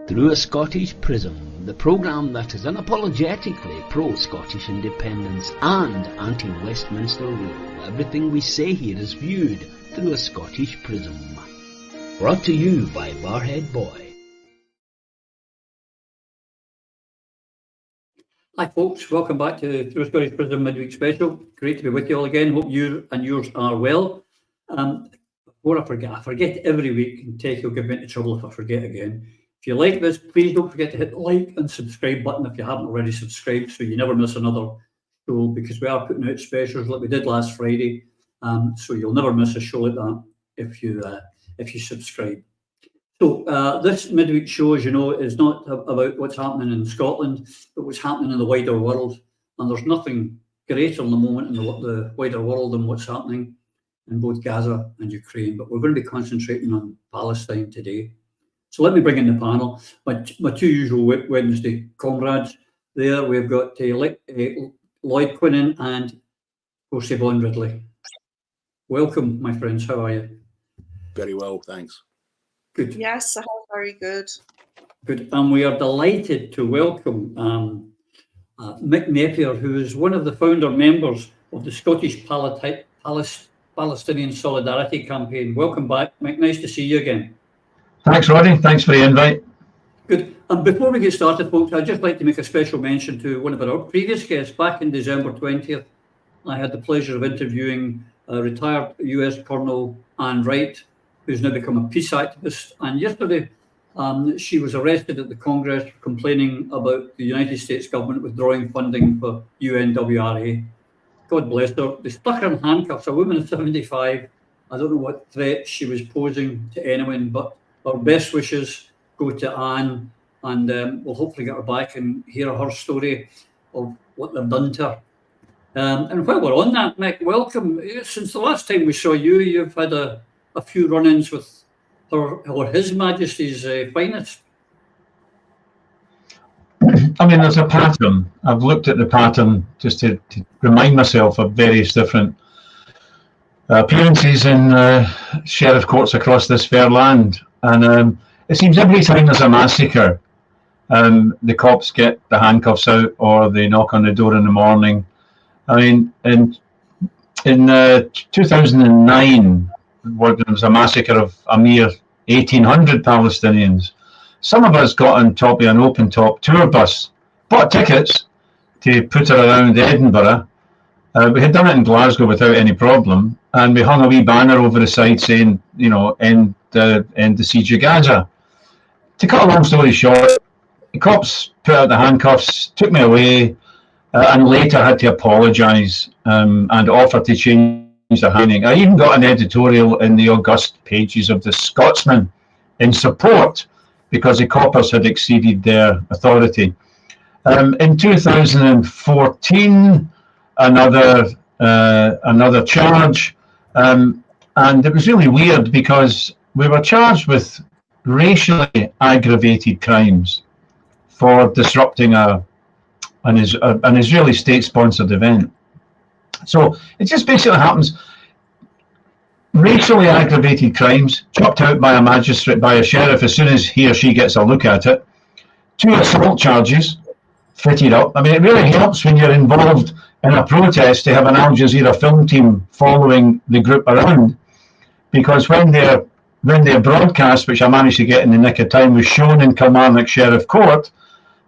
Through a Scottish Prism, the programme that is unapologetically pro-Scottish independence and anti-Westminster rule. Everything we say here is viewed through a Scottish Prism. Brought to you by Barhead Boy. Hi folks, welcome back to Through a Scottish Prism Midweek Special. Great to be with you all again. Hope you and yours are well. Before I forget every week, and Tech will give me into trouble if I forget again. If you like this, please don't forget to hit the like and subscribe button if you haven't already subscribed, so you never miss another show, because we are putting out specials like we did last Friday. So you'll never miss a show like that if you subscribe. So this midweek show, as you know, is not about what's happening in Scotland, but what's happening in the wider world. And there's nothing greater in the moment in the wider world than what's happening in both Gaza and Ukraine. But we're going to be concentrating on Palestine today. So let me bring in the panel, my two usual Wednesday comrades. There we've got Lloyd Quinnan and Yvonne Ridley. Welcome, my friends. How are you? Very well, thanks. Good. Yes, very good. Good. And we are delighted to welcome Mick Napier, who is one of the founder members of the Scottish Palestine Solidarity Campaign. Welcome back, Mick. Nice to see you again. Thanks, Roddy. Thanks for the invite. Good. And before we get started, folks, I'd just like to make a special mention to one of our previous guests. Back in December 20th, I had the pleasure of interviewing retired US Colonel Anne Wright, who's now become a peace activist. And yesterday, she was arrested at the Congress for complaining about the United States government withdrawing funding for UNWRA. God bless her. They stuck her in handcuffs, a woman of 75. I don't know what threat she was posing to anyone, but our best wishes go to Anne, and we'll hopefully get her back and hear her story of what they've done to her. And while we're on that, Mick, welcome. Since the last time we saw you, you've had a few run-ins with her or His Majesty's finest. I mean, there's a pattern. I've looked at the pattern just to remind myself of various different appearances in sheriff courts across this fair land. And it seems every time there's a massacre, the cops get the handcuffs out or they knock on the door in the morning. I mean, in 2009, where there was a massacre of a mere 1,800 Palestinians, some of us got on top of an open-top tour bus, bought tickets to put her around Edinburgh. We had done it in Glasgow without any problem, and we hung a wee banner over the side saying, you know, end the siege of Gaza. To cut a long story short, the cops put out the handcuffs, took me away, and later had to apologise and offer to change the handing. I even got an editorial in the august pages of the Scotsman in support, because the coppers had exceeded their authority. In 2014, another charge, and it was really weird because we were charged with racially aggravated crimes for disrupting an Israeli state-sponsored event. So it just basically happens. Racially aggravated crimes chopped out by a magistrate, by a sheriff, as soon as he or she gets a look at it. 2 assault charges fitted up. I mean, it really helps when you're involved in a protest to have an Al Jazeera film team following the group around, because when their broadcast, which I managed to get in the nick of time, was shown in Kilmarnock Sheriff Court,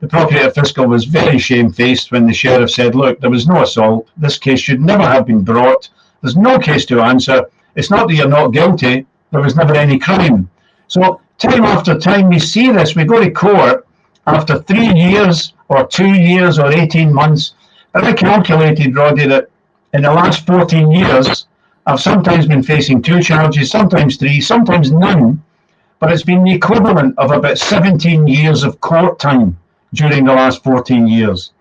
the Procurator Fiscal was very shamefaced when the sheriff said, look, there was no assault. This case should never have been brought. There's no case to answer. It's not that you're not guilty. There was never any crime. So time after time we see this. We go to court after 3 years or 2 years or 18 months. And I calculated, Roddy, that in the last 14 years, I've sometimes been facing 2 charges, sometimes 3, sometimes none. But it's been the equivalent of about 17 years of court time during the last 14 years.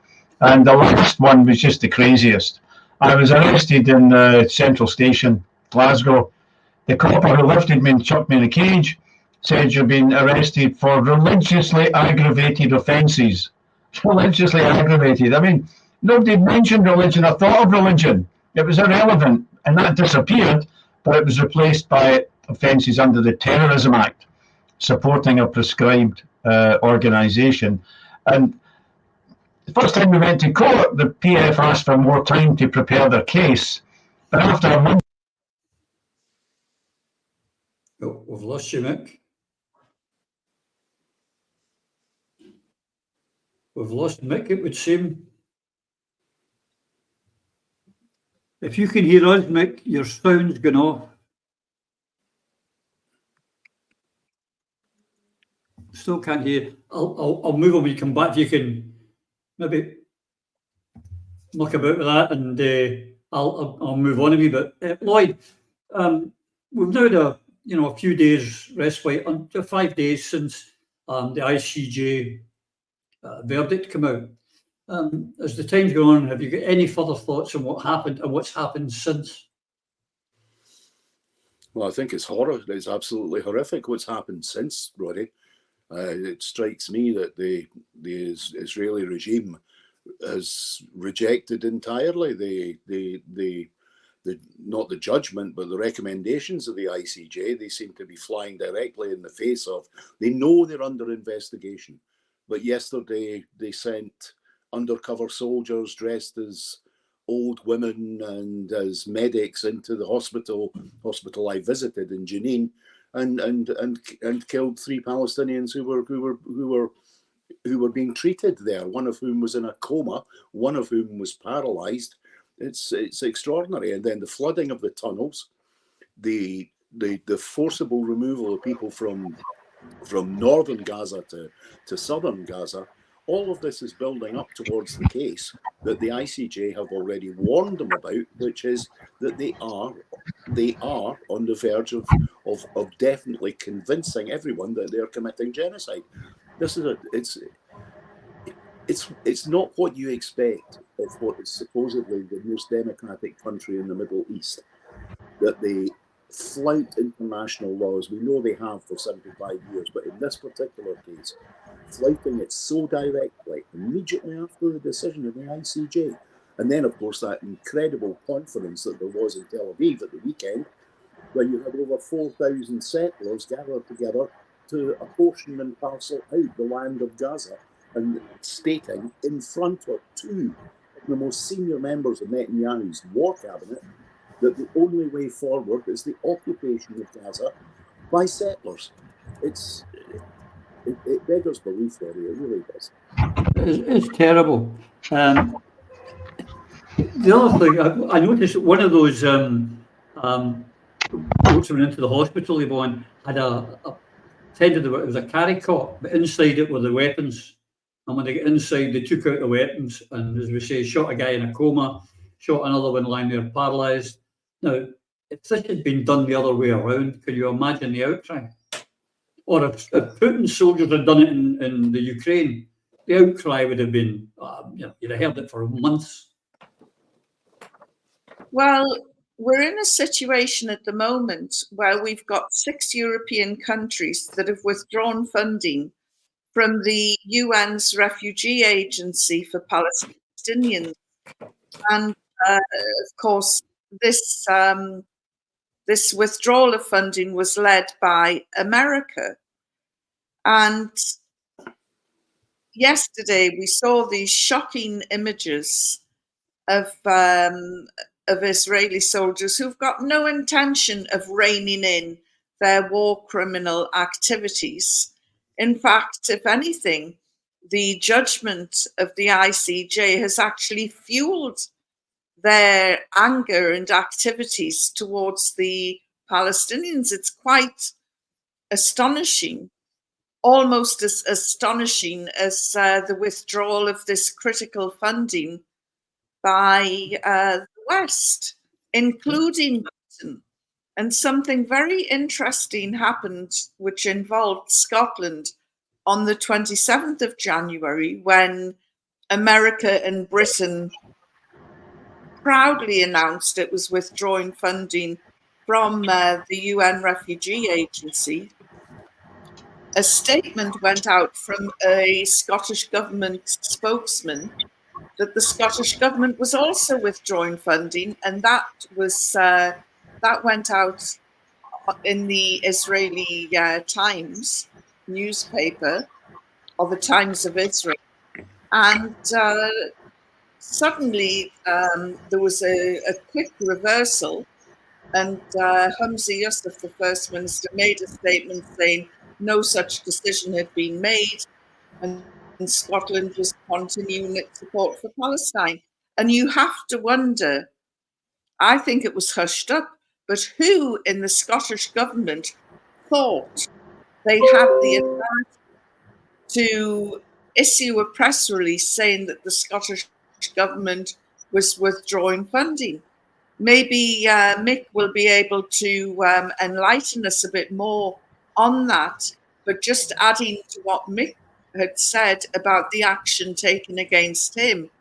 And the last one was just the craziest. I was arrested in Central Station, Glasgow. The copper who lifted me and chucked me in a cage said, you've been arrested for religiously aggravated offences. Religiously aggravated. I mean, nobody mentioned religion or thought of religion. It was irrelevant, and that disappeared, but it was replaced by offences under the Terrorism Act. supporting a prescribed organisation. And the first time we went to court, the PF asked for more time to prepare their case. But after a month... Oh, we've lost you, Mick. We've lost Mick, it would seem. If you can hear us, Mick, your sound's gone off. Still can't hear. I'll move on when you come back. If you can maybe muck about with that, and I'll move on a wee bit. Lloyd, we've now had a few days respite, 5 days since the ICJ verdict come out. As the time's gone on, have you got any further thoughts on what happened and what's happened since? Well, I think it's horror. It's absolutely horrific what's happened since, Roddy. It strikes me that the Israeli regime has rejected entirely the not the judgment, but the recommendations of the ICJ. They seem to be flying directly in the face of. They know they're under investigation, but yesterday they sent undercover soldiers dressed as old women and as medics into the hospital I visited in Jenin, and killed 3 Palestinians who were being treated there. One of whom was in a coma, one of whom was paralyzed. It's extraordinary. And then the flooding of the tunnels, the forcible removal of people from northern Gaza to southern Gaza. All of this is building up towards the case that the ICJ have already warned them about, which is that they are on the verge of definitely convincing everyone that they're committing genocide. This is it's not what you expect of what is supposedly the most democratic country in the Middle East, that they flout international laws. We know they have for 75 years, but in this particular case, flouting it so directly immediately after the decision of the ICJ. And then, of course, that incredible conference that there was in Tel Aviv at the weekend, when you had over 4,000 settlers gathered together to apportion and parcel out the land of Gaza, and stating in front of 2 of the most senior members of Netanyahu's war cabinet that the only way forward is the occupation of Gaza by settlers. It beggars belief, really. It really does. It's terrible. The other thing, I noticed one of those boats went into the hospital, Yvonne, had it was a carry cot, but inside it were the weapons. And when they get inside, they took out the weapons and, as we say, shot a guy in a coma, shot another one lying there paralysed. Now, if this had been done the other way around, can you imagine the outcry? Or if Putin's soldiers had done it in the Ukraine, the outcry would have been, you'd have heard it for months. Well, we're in a situation at the moment where we've got 6 European countries that have withdrawn funding from the UN's Refugee Agency for Palestinians. And of course, this withdrawal of funding was led by America. And yesterday we saw these shocking images of Israeli soldiers who've got no intention of reining in their war criminal activities. In fact, if anything, the judgment of the ICJ has actually fueled their anger and activities towards the Palestinians. It's quite astonishing, almost as astonishing as the withdrawal of this critical funding by the West, including Britain. And something very interesting happened, which involved Scotland on the 27th of January, when America and Britain proudly announced it was withdrawing funding from the UN Refugee Agency. A statement went out from a Scottish government spokesman that the Scottish government was also withdrawing funding, and that went out in the Israeli Times. newspaper, or the Times of Israel, and suddenly there was a quick reversal, and Humza Yousaf, the First Minister, made a statement saying no such decision had been made, and Scotland was continuing its support for Palestine. And you have to wonder, I think it was hushed up, but who in the Scottish government thought they had the authority to issue a press release saying that the Scottish government was withdrawing funding? Maybe Mick will be able to enlighten us a bit more on that. But just adding to what Mick had said about the action taken against him,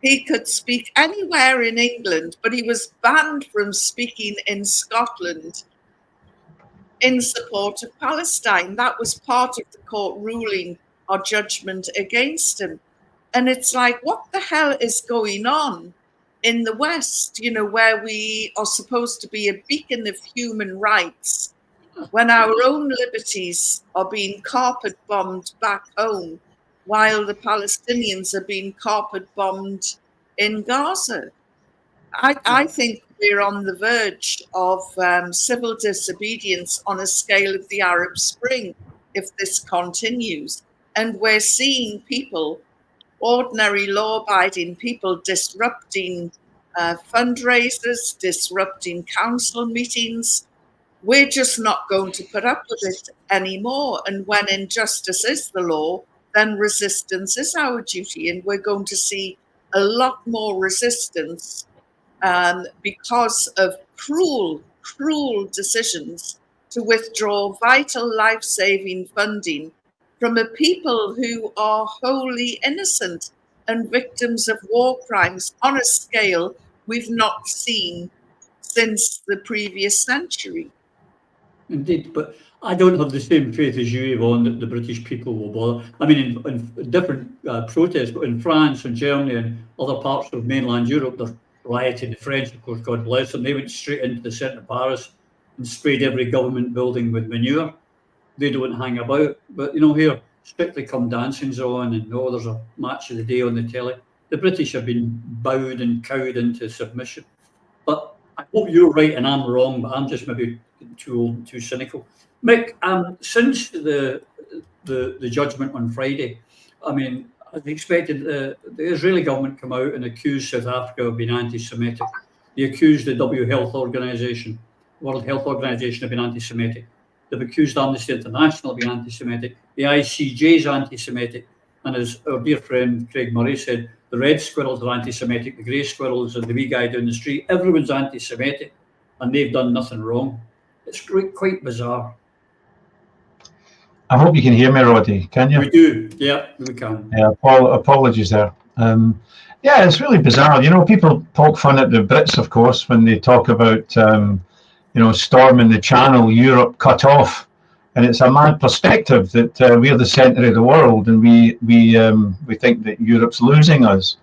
he could speak anywhere in England, but he was banned from speaking in Scotland in support of Palestine. That was part of the court ruling or judgment against him. And it's like, what the hell is going on in the West, you know, where we are supposed to be a beacon of human rights, when our own liberties are being carpet bombed back home, while the Palestinians are being carpet bombed in Gaza? I think we're on the verge of civil disobedience on a scale of the Arab Spring if this continues. And we're seeing people, ordinary law-abiding people, disrupting fundraisers, disrupting council meetings. We're just not going to put up with it anymore. And when injustice is the law, then resistance is our duty. And we're going to see a lot more resistance because of cruel decisions to withdraw vital life-saving funding from a people who are wholly innocent and victims of war crimes on a scale we've not seen since the previous century. Indeed, but I don't have the same faith as you, Yvonne, that the British people will bother. I mean, in different protests, but in France and Germany and other parts of mainland Europe, they're rioting. The French, of course, God bless them, they went straight into the centre of Paris and sprayed every government building with manure. They don't hang about. But, you know, here, Strictly Come Dancing's on, and there's a match of the day on the telly. The British have been bowed and cowed into submission. But I hope you're right and I'm wrong, but I'm just maybe too old and too cynical. Mick, since the judgment on Friday, I mean, I've expected the Israeli government come out and accuse South Africa of being anti-Semitic. They accused the World Health Organization of being anti-Semitic. They've accused Amnesty International of being anti-Semitic. The ICJ is anti-Semitic. And as our dear friend Craig Murray said, the red squirrels are anti-Semitic, the grey squirrels and the wee guy down the street, everyone's anti-Semitic, and they've done nothing wrong. It's quite bizarre. I hope you can hear me, Roddy. Can you? We do. Yeah, we can. Yeah, apologies there. Yeah, it's really bizarre. You know, people poke fun at the Brits, of course, when they talk about, storming the Channel, Europe cut off. And it's a mad perspective that we're the centre of the world, and we think that Europe's losing us.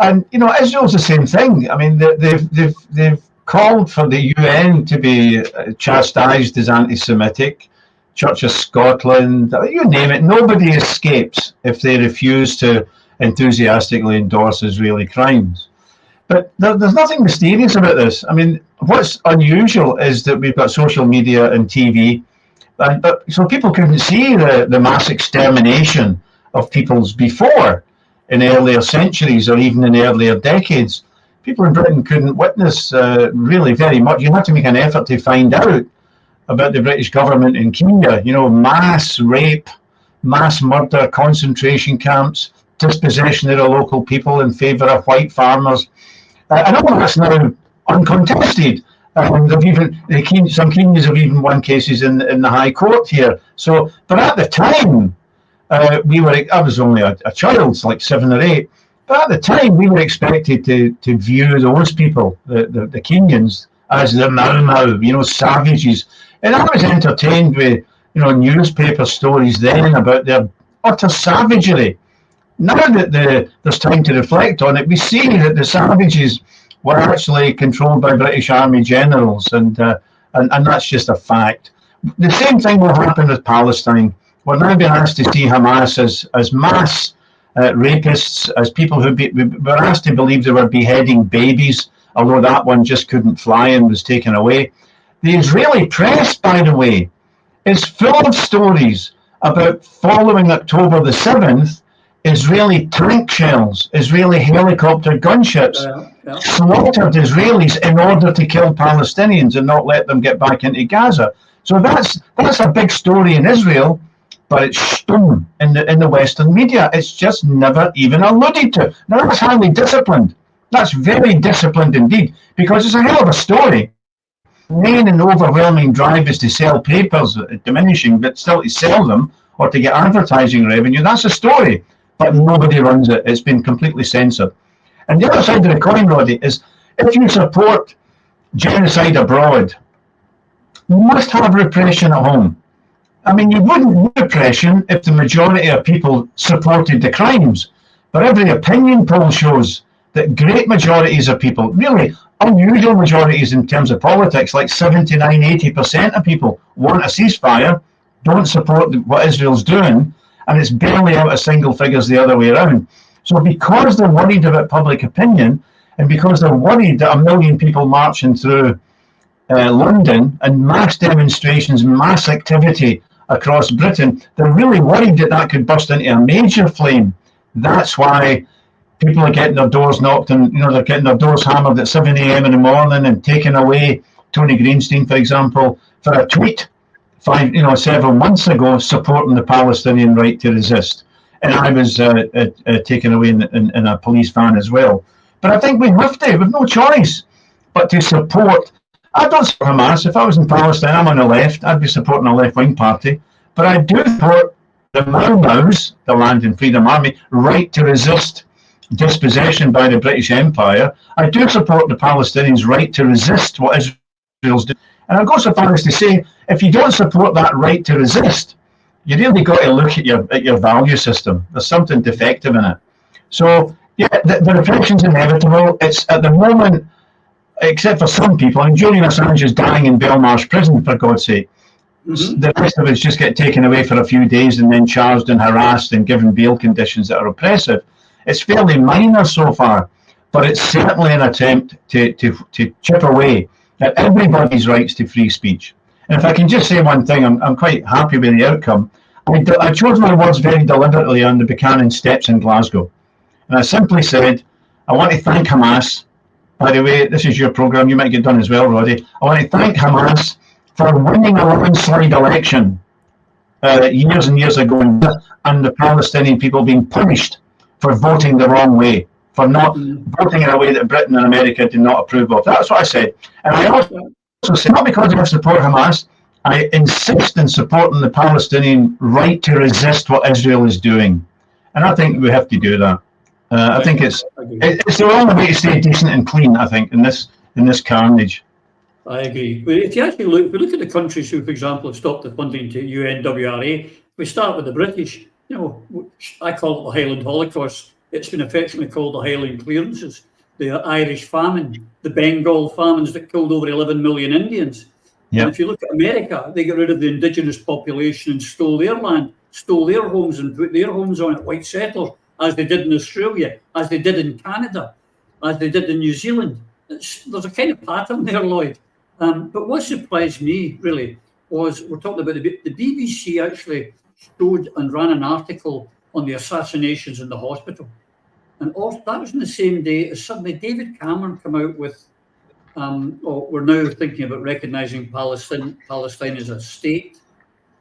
And you know, Israel's the same thing. I mean, they've called for the UN to be chastised as anti-Semitic. Church of Scotland, you name it. Nobody escapes if they refuse to enthusiastically endorse Israeli crimes. But there's nothing mysterious about this. I mean, what's unusual is that we've got social media and TV. But so people couldn't see the mass extermination of peoples before in earlier centuries or even in earlier decades. People in Britain couldn't witness really very much. You had to make an effort to find out about the British government in Kenya. You know, mass rape, mass murder, concentration camps, dispossession of the local people in favour of white farmers. And all that's now uncontested. Some Kenyans have even won cases in the High Court here. So, but at the time, I was only a child, like 7 or 8. But at the time, we were expected to view those people, the Kenyans, as the Mau, savages. And I was entertained with, newspaper stories then about their utter savagery. Now that there's time to reflect on it, we see that the savages were actually controlled by British Army generals, and that's just a fact. The same thing will happen with Palestine. We're now being asked to see Hamas as mass rapists, as people who were asked to believe they were beheading babies, although that one just couldn't fly and was taken away. The Israeli press, by the way, is full of stories about following October the 7th, Israeli tank shells, Israeli helicopter gunships slaughtered Israelis in order to kill Palestinians and not let them get back into Gaza. So that's a big story in Israel, but it's stum in the Western media. It's just never even alluded to. Now that's highly disciplined. That's very disciplined indeed, because it's a hell of a story. Main and overwhelming drive is to sell papers, diminishing, but still to sell them or to get advertising revenue. That's a story, but nobody runs it. It's been completely censored. And the other side of the coin, Roddy, is if you support genocide abroad, you must have repression at home. I mean, you wouldn't do repression if the majority of people supported the crimes. But every opinion poll shows that great majorities of people, really unusual majorities in terms of politics, like 79, 80% of people want a ceasefire, don't support what Israel's doing, and it's barely out of single figures the other way around. So because they're worried about public opinion, and because they're worried that 1 million people marching through London and mass demonstrations, mass activity across Britain, they're really worried that that could burst into a major flame. That's why people are getting their doors knocked, and they're getting their doors hammered at 7 a.m. in the morning and taking away. Tony Greenstein, for example, for a tweet several months ago supporting the Palestinian right to resist, and I was taken away in a police van as well. But I think we have to. We've no choice but to support. I don't support Hamas. If I was in Palestine, I'm on the left. I'd be supporting a left-wing party. But I do support the Mau Mau's, the Land and Freedom Army, right to resist dispossession by the British Empire. I do support the Palestinians' right to resist what Israel's doing. And I'll go so far as to say, if you don't support that right to resist, you really got to look at your value system. There's something defective in it. So, yeah, the repression's inevitable. It's at the moment, except for some people, and Julian Assange is dying in Belmarsh prison, for God's sake. Mm-hmm. The rest of us just get taken away for a few days and then charged and harassed and given bail conditions that are oppressive. It's fairly minor so far, but it's certainly an attempt to chip away at everybody's rights to free speech. And if I can just say one thing, I'm quite happy with the outcome. I chose my words very deliberately on the Buchanan steps in Glasgow. And I simply said, I want to thank Hamas. By the way, this is your programme, you might get done as well, Roddy. I want to thank Hamas for winning a landslide election years and years ago, and the Palestinian people being punished for voting the wrong way, for not voting in a way that Britain and America did not approve of. That's what I said. And I also said, not because I support Hamas, I insist in supporting the Palestinian right to resist what Israel is doing. And I think we have to do that. I think it's the only way to stay decent and clean, I think, in this carnage. I agree. If you actually look, if we look at the countries who, for example, have stopped the funding to UNWRA, we start with the British. I call it the Highland Holocaust. It's been affectionately called the Highland Clearances. The Irish famine, the Bengal famines that killed over 11 million Indians. Yep. And if you look at America, they got rid of the indigenous population and stole their land, stole their homes and put their homes on it, white settlers, as they did in Australia, as they did in Canada, as they did in New Zealand. There's a kind of pattern there, Lloyd. But what surprised me, really, was we're talking about the BBC actually showed and ran an article on the assassinations in the hospital. And also, that was on the same day as suddenly David Cameron came out with, we're now thinking about recognising Palestine as a state.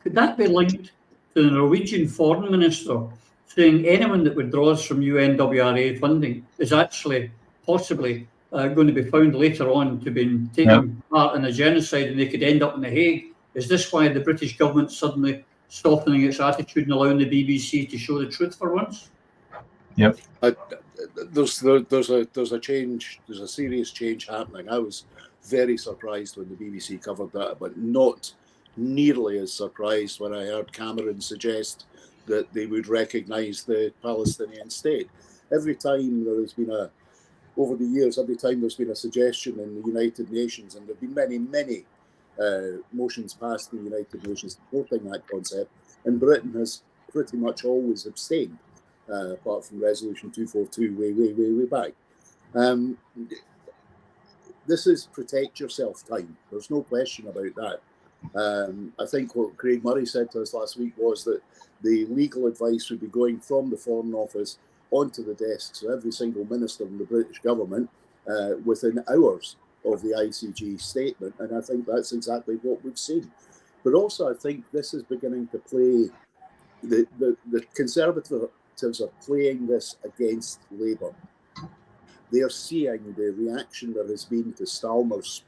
Could that be linked to the Norwegian foreign minister saying anyone that withdraws from UNWRA funding is actually possibly going to be found later on to be taking part in a genocide, and they could end up in The Hague? Is this why the British government suddenly softening its attitude and allowing the BBC to show the truth for once? Yep. There's a change. There's a serious change happening. I was very surprised when the BBC covered that, but not nearly as surprised when I heard Cameron suggest that they would recognise the Palestinian state. Every time there has been over the years, every time there's been a suggestion in the United Nations, and there have been many motions passed in the United Nations supporting that concept, and Britain has pretty much always abstained, apart from Resolution 242 way back. This is protect yourself time. There's no question about that. I think what Craig Murray said to us last week was that the legal advice would be going from the Foreign Office onto the desks of every single minister in the British government within hours of the ICG statement. And I think that's exactly what we've seen. But also, I think this is beginning to play, the Conservatives are playing this against Labour. They are seeing the reaction there has been to Stalmer's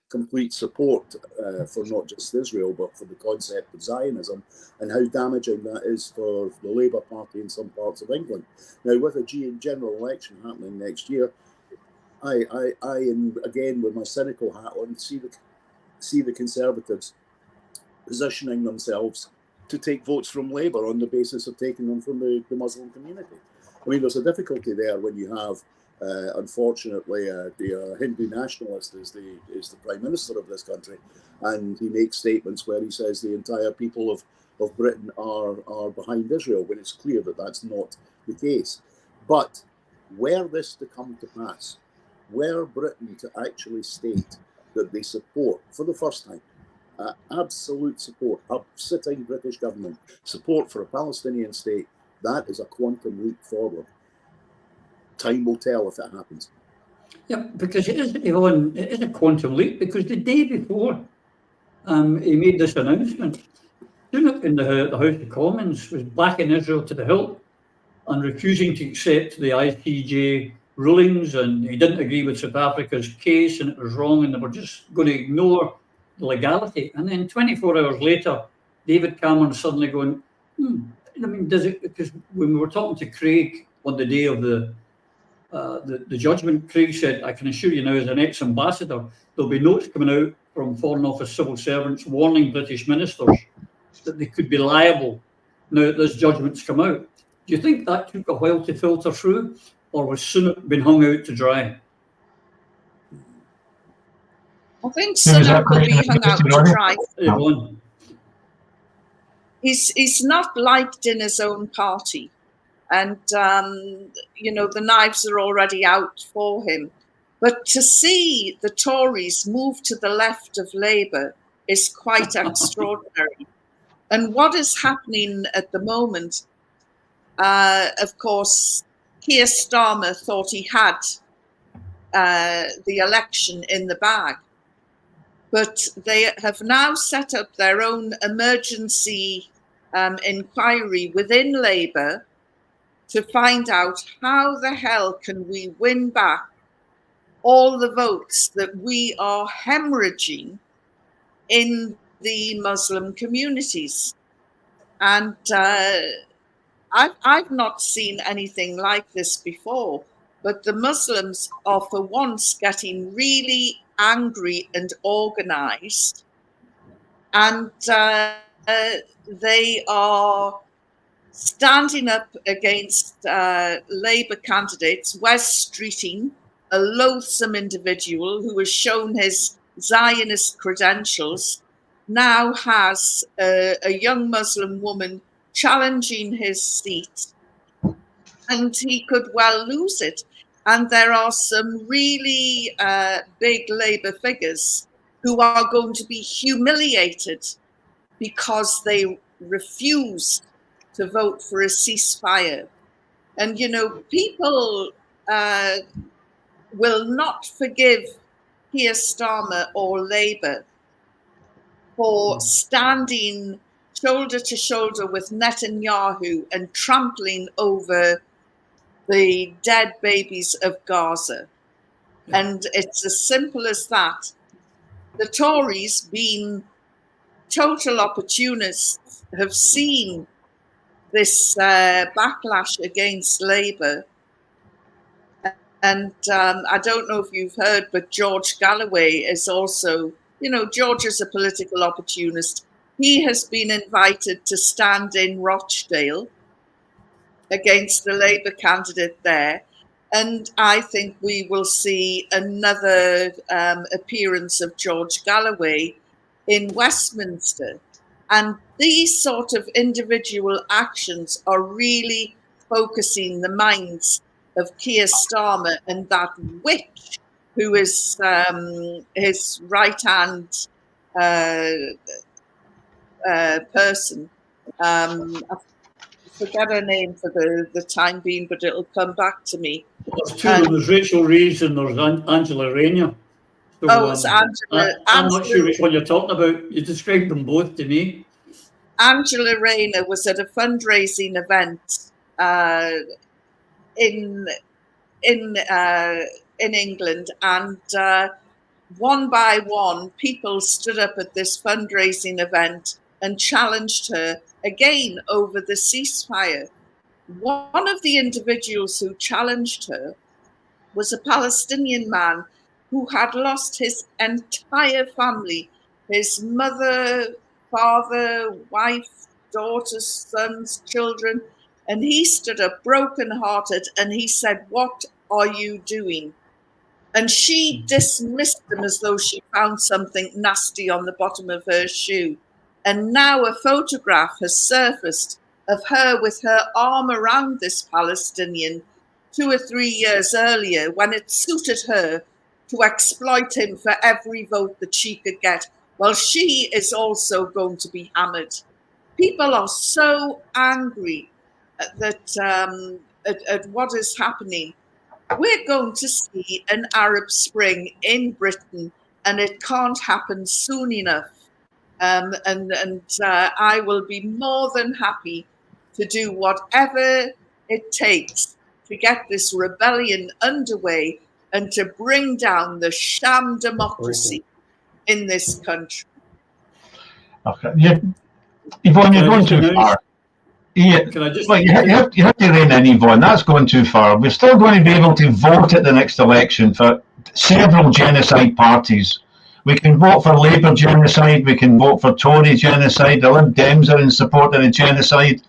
complete support for not just Israel, but for the concept of Zionism, and how damaging that is for the Labour Party in some parts of England. Now, with a general election happening next year, I and again with my cynical hat on, see the Conservatives positioning themselves to take votes from Labour on the basis of taking them from the Muslim community. I mean, there's a difficulty there when you have, unfortunately, the Hindu nationalist is the Prime Minister of this country, and he makes statements where he says the entire people of Britain are behind Israel, when it's clear that that's not the case. But were this to come to pass, were Britain to actually state that they support, for the first time, absolute support, a sitting British government, support for a Palestinian state, that is a quantum leap forward. Time will tell if that happens. Yeah, because it is a quantum leap, because the day before he made this announcement, Sunak in the House of Commons was backing Israel to the hilt and refusing to accept the ICJ rulings, and he didn't agree with South Africa's case, and it was wrong, and they were just going to ignore the legality. And then 24 hours later, David Cameron suddenly going, I mean, does it? Because when we were talking to Craig on the day of the judgment, Craig said, I can assure you now, as an ex-ambassador, there'll be notes coming out from Foreign Office civil servants warning British ministers that they could be liable now that this judgment's come out. Do you think that took a while to filter through, or was Sunak been hung out to dry? I think Sunak will be hung out to dry. No. He's not liked in his own party. And, the knives are already out for him. But to see the Tories move to the left of Labour is quite extraordinary. And what is happening at the moment, of course, Keir Starmer thought he had the election in the bag. But they have now set up their own emergency inquiry within Labour to find out how the hell can we win back all the votes that we are hemorrhaging in the Muslim communities. And I've not seen anything like this before, but the Muslims are for once getting really angry and organised, and they are standing up against Labour candidates. Wes Streeting, a loathsome individual who has shown his Zionist credentials, now has a young Muslim woman challenging his seat, and he could well lose it. And there are some really big Labour figures who are going to be humiliated because they refused to vote for a ceasefire. And, people will not forgive Keir Starmer or Labour for standing shoulder to shoulder with Netanyahu and trampling over the dead babies of Gaza. And it's as simple as that. The Tories, being total opportunists, have seen this backlash against Labour. And I don't know if you've heard, but George Galloway is also, George is a political opportunist. He has been invited to stand in Rochdale against the Labour candidate there. And I think we will see another appearance of George Galloway in Westminster. And these sort of individual actions are really focusing the minds of Keir Starmer and that witch who is his right-hand person. I forget her name for the time being, but it'll come back to me. There's two of them. There's Rachel Reeves and there's Angela Rayner. So, it's Angela. I'm not sure which one you're talking about. You described them both to me. Angela Rayner was at a fundraising event in England, and one by one, people stood up at this fundraising event and challenged her again over the ceasefire. One of the individuals who challenged her was a Palestinian man who had lost his entire family, his mother, father, wife, daughters, sons, children, and he stood up broken-hearted and he said, "What are you doing?" And she dismissed him as though she found something nasty on the bottom of her shoe. And now a photograph has surfaced of her with her arm around this Palestinian 2 or 3 years earlier, when it suited her to exploit him for every vote that she could get. Well, she is also going to be hammered. People are so angry at what is happening. We're going to see an Arab Spring in Britain, and it can't happen soon enough. I will be more than happy to do whatever it takes to get this rebellion underway and to bring down the sham democracy in this country. Okay. Yeah. Yvonne, you're going too far. Yeah, well, you have to rein in, Yvonne. That's going too far. We're still going to be able to vote at the next election for several genocide parties. We can vote for Labour genocide. We can vote for Tory genocide. The Lib Dems are in support of the genocide.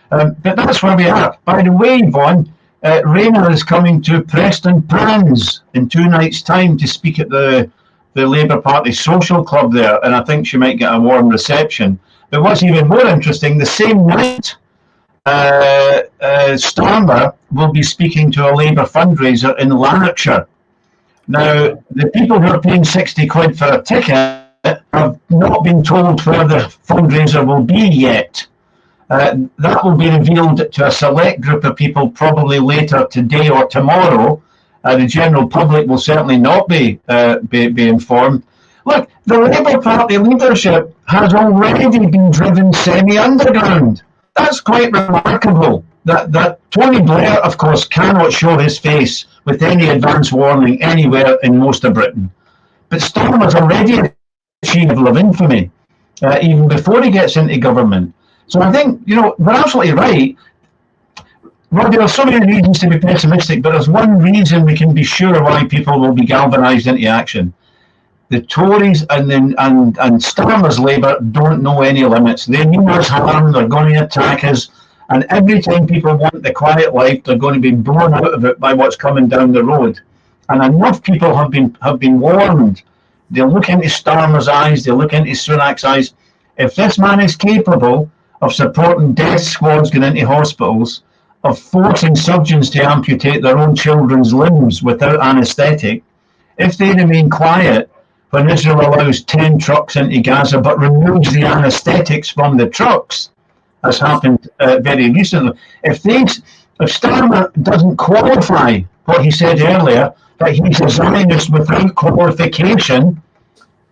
But that's where we are. By the way, Yvonne, Rayner is coming to Preston Pans in 2 nights' time to speak at the Labour Party social club there, and I think she might get a warm reception. But what's even more interesting, the same night, Starmer will be speaking to a Labour fundraiser in Lanarkshire. Now, the people who are paying 60 quid for a ticket have not been told where the fundraiser will be yet. That will be revealed to a select group of people probably later today or tomorrow. The general public will certainly not be informed. Look, the Labour Party leadership has already been driven semi-underground. That's quite remarkable. That Tony Blair, of course, cannot show his face with any advance warning anywhere in most of Britain. But Starmer's already a chief of infamy, even before he gets into government. So I think, we're absolutely right. Well, there are so many reasons to be pessimistic, but there's one reason we can be sure why people will be galvanised into action. The Tories and Starmer's Labour don't know any limits. They mean us harm, they're going to attack us, and every time people want the quiet life, they're going to be blown out of it by what's coming down the road. And enough people have been warned. They look into Starmer's eyes, they look into Sunak's eyes. If this man is capable of supporting death squads going into hospitals, of forcing surgeons to amputate their own children's limbs without anaesthetic, if they remain quiet when Israel allows 10 trucks into Gaza but removes the anaesthetics from the trucks, as happened very recently, if Starmer doesn't qualify what he said earlier, that he's a Zionist without qualification,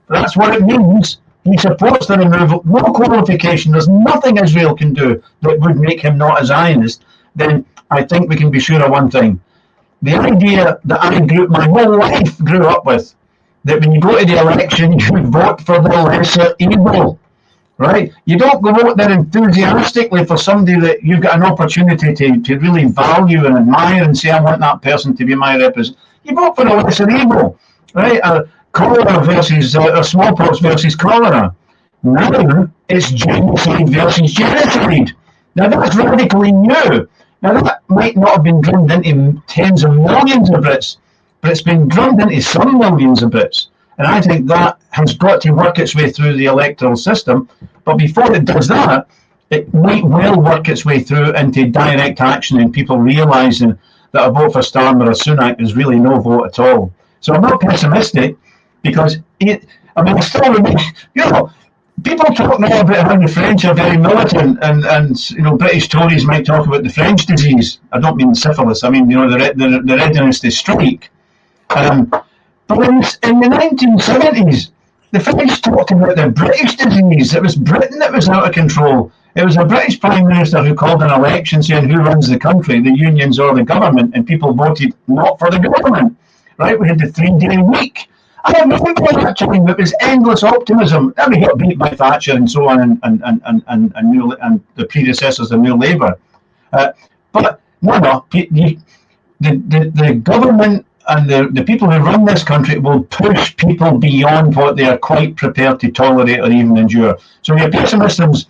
that's what it means. He supports the removal, no qualification, there's nothing Israel can do that would make him not a Zionist. Then I think we can be sure of one thing. The idea that my whole life grew up with, that when you go to the election, you vote for the lesser evil, right? You don't go out there enthusiastically for somebody that you've got an opportunity to really value and admire and say, I want that person to be my representative. You vote for the lesser evil, right? Cholera versus smallpox versus cholera. Now it's genocide versus genocide. Now that's radically new. Now that might not have been drummed into tens of millions of Brits, but it's been drummed into some millions of Brits. And I think that has got to work its way through the electoral system. But before it does that, it might well work its way through into direct action and people realising that a vote for Starmer or Sunak is really no vote at all. So I'm not pessimistic because I still remain, people talk now about how the French are very militant and British Tories might talk about the French disease. I don't mean syphilis, I mean, the readiness to strike. But in the 1970s, the French talked about the British disease. It was Britain that was out of control. It was a British Prime Minister who called an election saying who runs the country, the unions or the government, and people voted not for the government. Right? We had the 3-day week. I remember that time it was endless optimism. Then we got beat by Thatcher and so on, and the predecessors of New Labour. But no, the government and the people who run this country will push people beyond what they are quite prepared to tolerate or even endure. So your pessimism's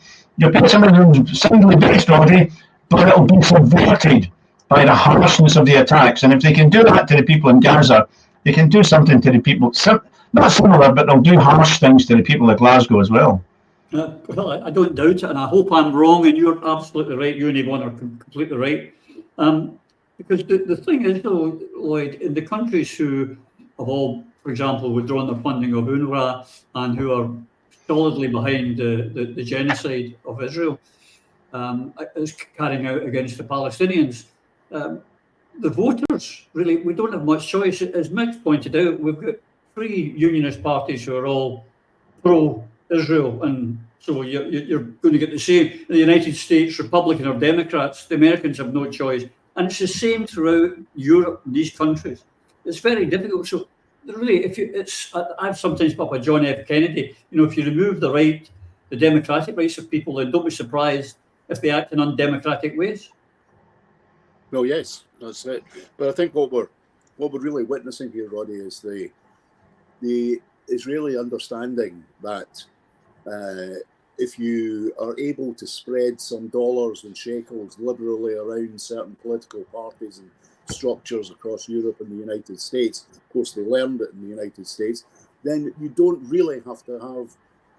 soundly based already, but it'll be subverted by the harshness of the attacks. And if they can do that to the people in Gaza, they can do something to the people, not similar, but they'll do harsh things to the people of Glasgow as well. Well, I don't doubt it, and I hope I'm wrong, and you're absolutely right. You and Yvonne are completely right. Because the thing is, though, Lloyd, in the countries who have all, for example, withdrawn their funding of UNRWA and who are solidly behind the genocide of Israel is carrying out against the Palestinians, the voters, really, we don't have much choice. As Mick pointed out, we've got 3 unionist parties who are all pro-Israel, and so you're going to get the same. In the United States, Republican or Democrats, the Americans have no choice. And it's the same throughout Europe, these countries. It's very difficult. So really, I've sometimes put up a John F. Kennedy, if you remove the democratic rights of people, then don't be surprised if they act in undemocratic ways. No, yes, that's it. But I think what we're really witnessing here, Roddy, is the Israeli understanding that if you are able to spread some dollars and shekels liberally around certain political parties and structures across Europe and the United States, of course they learned it in the United States, then you don't really have to have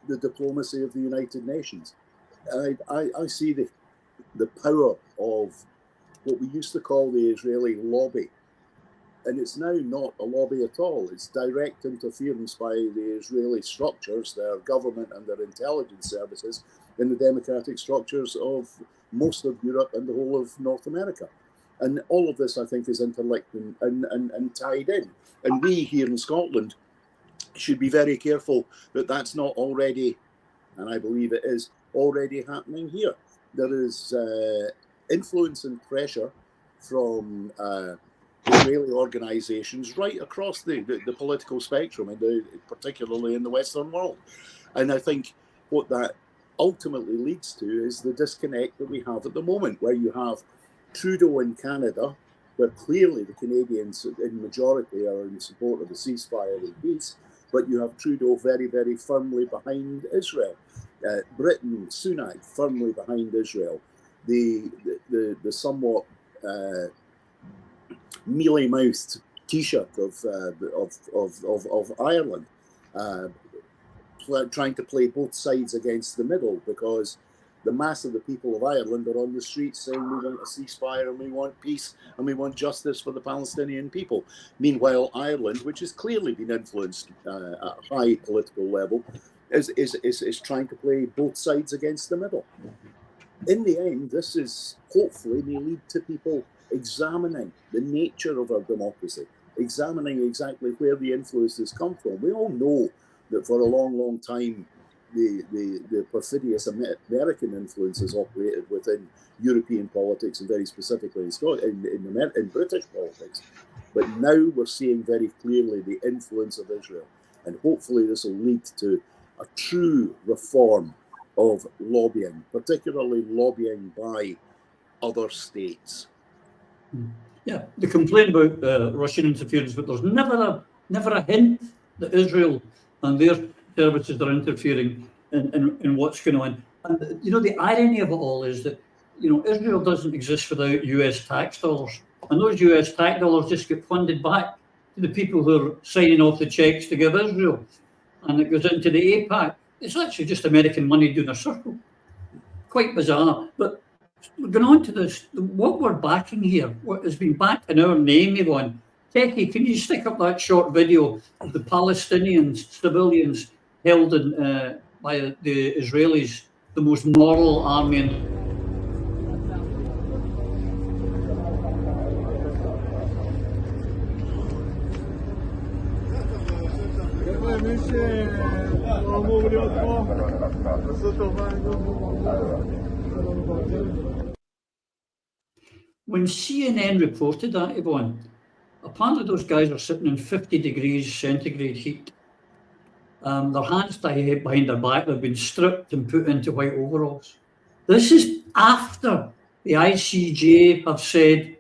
the diplomacy of the United Nations. I see the power of what we used to call the Israeli lobby. And it's now not a lobby at all. It's direct interference by the Israeli structures, their government and their intelligence services, in the democratic structures of most of Europe and the whole of North America. And all of this, I think, is interlinked and tied in. And we here in Scotland should be very careful that that's not already, and I believe it is, already happening here. There is influence and pressure from Israeli organisations right across the political spectrum, and particularly in the Western world. And I think what that ultimately leads to is the disconnect that we have at the moment, where you have Trudeau in Canada, where clearly the Canadians in majority are in support of the ceasefire and peace, but you have Trudeau very, very firmly behind Israel. Britain, Sunak, firmly behind Israel. The somewhat mealy-mouthed Taoiseach of Ireland, trying to play both sides against the middle, because the mass of the people of Ireland are on the streets saying we want a ceasefire and we want peace and we want justice for the Palestinian people. Meanwhile, Ireland, which has clearly been influenced at a high political level, is trying to play both sides against the middle. In the end, this is hopefully may lead to people examining the nature of our democracy, examining exactly where the influences come from. We all know that for a long, long time, the perfidious American influences operated within European politics and very specifically in British politics. But now we're seeing very clearly the influence of Israel. And hopefully this will lead to a true reform of lobbying, particularly lobbying by other states. Yeah, they complain about Russian interference, but there's never a hint that Israel and their services are interfering in what's going on. And the irony of it all is that Israel doesn't exist without US tax dollars, and those US tax dollars just get funded back to the people who are signing off the checks to give Israel, and it goes into the AIPAC, It's actually just American money doing a circle. Quite bizarre. But going on to this, what we're backing here, what has been backed in our name, Yvonne. Techie, can you stick up that short video of the Palestinians, civilians held in, by the Israelis, the most moral army in When CNN reported that, Yvonne, apparently those guys are sitting in 50 degrees centigrade heat. Their hands tied behind their back, they've been stripped and put into white overalls. This is after the ICJ have said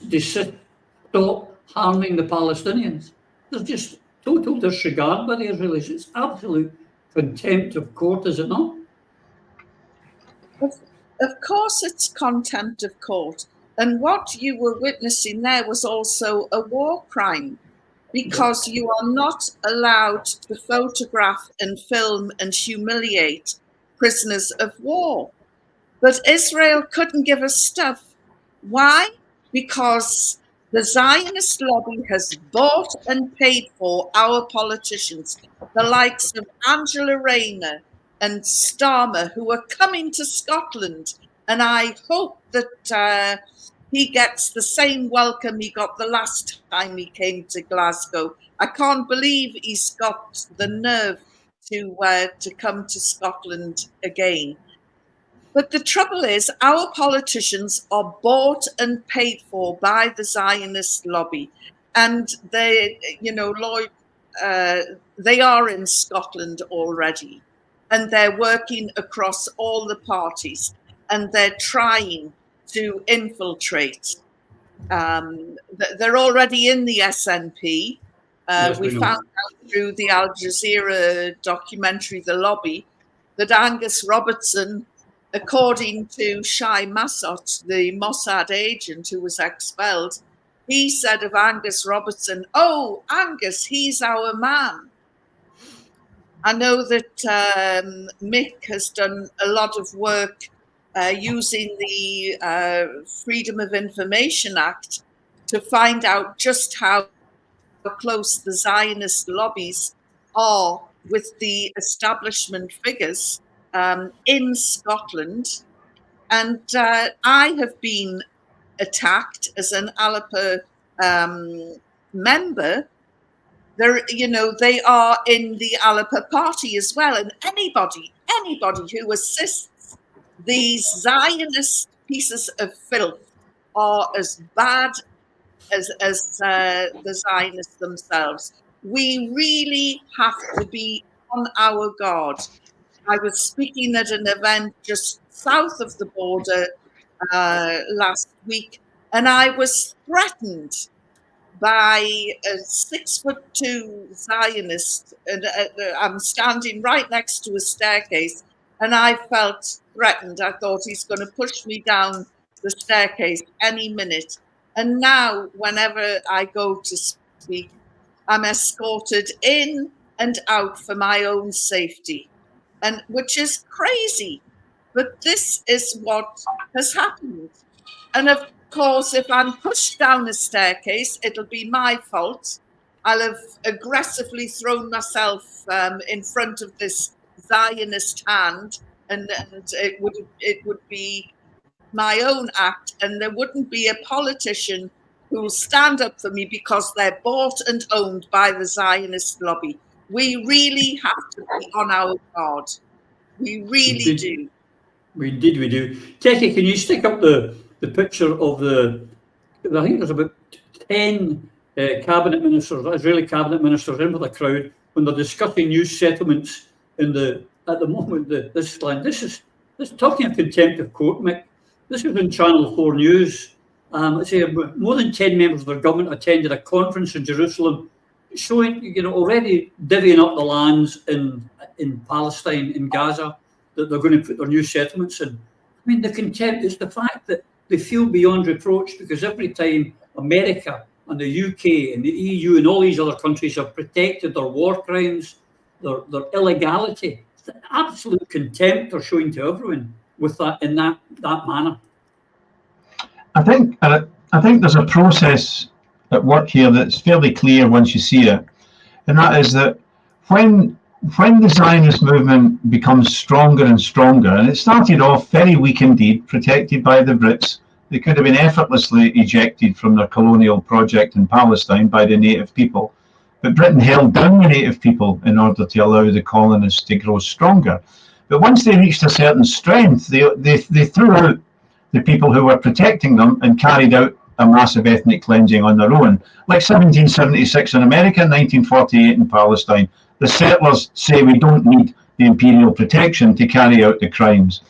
they stop harming the Palestinians. There's just total disregard by the Israelis. It's absolute contempt of court, is it not? Of course it's contempt of court. And what you were witnessing there was also a war crime, because you are not allowed to photograph and film and humiliate prisoners of war. But Israel couldn't give a stuff. Why? Because the Zionist lobby has bought and paid for our politicians, the likes of Angela Rayner and Starmer, who are coming to Scotland. And I hope that he gets the same welcome he got the last time he came to Glasgow. I can't believe he's got the nerve to come to Scotland again. But the trouble is, our politicians are bought and paid for by the Zionist lobby. And they, Lloyd, they are in Scotland already. And they're working across all the parties. And they're trying to infiltrate. They're already in the SNP. Yes, we found out through the Al Jazeera documentary, The Lobby, that Angus Robertson, according to Shai Massot, the Mossad agent who was expelled, he said of Angus Robertson, "Oh, Angus, he's our man." I know that Mick has done a lot of work using the Freedom of Information Act to find out just how close the Zionist lobbies are with the establishment figures in Scotland. And I have been attacked as an Alapa member. They are in the Alapa party as well. And anybody who assists these Zionist pieces of filth are as bad as the Zionists themselves. We really have to be on our guard. I was speaking at an event just south of the border last week, and I was threatened by a 6'2" Zionist, and I'm standing right next to a staircase, and I felt threatened. I thought he's going to push me down the staircase any minute. And now, whenever I go to speak, I'm escorted in and out for my own safety, and which is crazy. But this is what has happened. And of course, if I'm pushed down a staircase, it'll be my fault. I'll have aggressively thrown myself in front of this Zionist hand, and it would be my own act, and there wouldn't be a politician who will stand up for me, because they're bought and owned by the Zionist lobby. We really have to be on our guard. We really do. We do. Techie, can you stick up the picture of I think there's about 10 cabinet ministers, Israeli cabinet ministers in with a crowd when they're discussing new settlements at the moment, this land. This is talking of contempt of court, Mick. This was in Channel 4 News. More than 10 members of their government attended a conference in Jerusalem, showing, already divvying up the lands in Palestine, in Gaza, that they're going to put their new settlements in. I mean, the contempt is the fact that they feel beyond reproach, because every time America and the UK and the EU and all these other countries have protected their war crimes, their illegality, absolute contempt they're showing to everyone with that in that manner. I think there's a process at work here that's fairly clear once you see it, and that is that when the Zionist movement becomes stronger and stronger, and it started off very weak indeed, protected by the Brits. They could have been effortlessly ejected from their colonial project in Palestine by the native people, but Britain held down the native people in order to allow the colonists to grow stronger. But once they reached a certain strength, they threw out the people who were protecting them and carried out a massive ethnic cleansing on their own, like 1776 in America, 1948 in Palestine. The settlers say we don't need the imperial protection to carry out the crimes.